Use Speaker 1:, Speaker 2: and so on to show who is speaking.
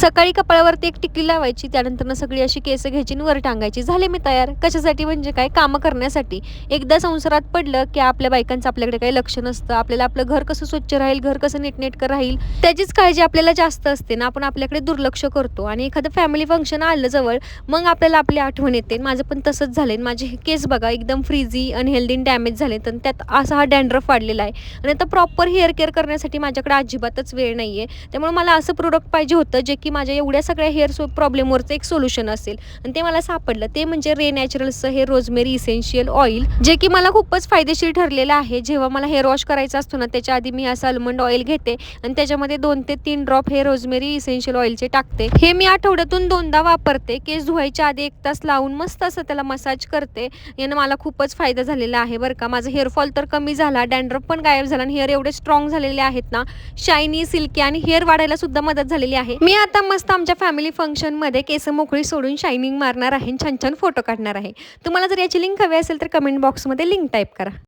Speaker 1: सकाळी कपाळावरती एक टिकली लावायची, त्यानंतर सगळी अशी केस घ्यायची आणि वर टांगायची, झाले मी तयार. कशासाठी म्हणजे काय, कामं करण्यासाठी. एकदा संसारात पडलं की आपल्या बायकांचं आपल्याकडे काही लक्ष नसतं. आपल्याला आपलं घर कसं स्वच्छ राहील, घर कसं नीटनेटकं राहील त्याचीच काळजी आपल्याला जास्त असते ना. आपण आपल्याकडे दुर्लक्ष करतो आणि एखादं फॅमिली फंक्शन आलं जवळ, मग आपल्याला आपली आठवण येते. माझं पण तसंच झालंय. माझे केस बघा एकदम फ्रीझी, अनहेल्दी, डॅमेज झाले. तर त्यात असा हा डॅन्ड्रफ वाढलेला आहे आणि आता प्रॉपर हेअर केअर करण्यासाठी माझ्याकडे अजिबातच वेळ नाही आहे. त्यामुळे मला असं प्रोडक्ट पाहिजे होतं जे की माझ्या एवढ्या सगळ्या हेअर प्रॉब्लेमवरचं एक सोल्युशन असेल आणि ते मला सापडलं. ते म्हणजे रे नॅचरल्सचं हे रोजमेरी इसेन्शियल ऑइल, जे की मला खूपच फायदेशीर ठरलेलं आहे. जेव्हा मला हेअर वॉश करायचा असतो ना, त्याच्या आधी मी असं आल्मंड ऑइल घेते आणि त्याच्यामध्ये 2 ते 3 ड्रॉप हे रोजमेरी इसेन्शियल ऑइलचे टाकते. हे मी आठवड्यातून 2दा वापरते. केस धुवायच्या आधी 1 तास लावून मस्त असं त्याला मसाज करते. यानं मला खूपच फायदा झालेला आहे बरं का. माझा हेअरफॉल तर कमी झाला, डॅन्ड्रफ पण गायब झाला आणि हेअर एवढे स्ट्रॉंग झालेले आहेत ना, शायनी, सिल्की आणि हेअर वाढायला सुद्धा मदत झालेली आहे. मी आता मस्त आमच्या फॅमिली फंक्शनमध्ये केस मोकळी सोडून शायनिंग मारणार आहे, छान छान फोटो काढणार आहे. तुम्हाला जर याची लिंक हवी असेल तर कमेंट बॉक्समध्ये लिंक टाईप करा.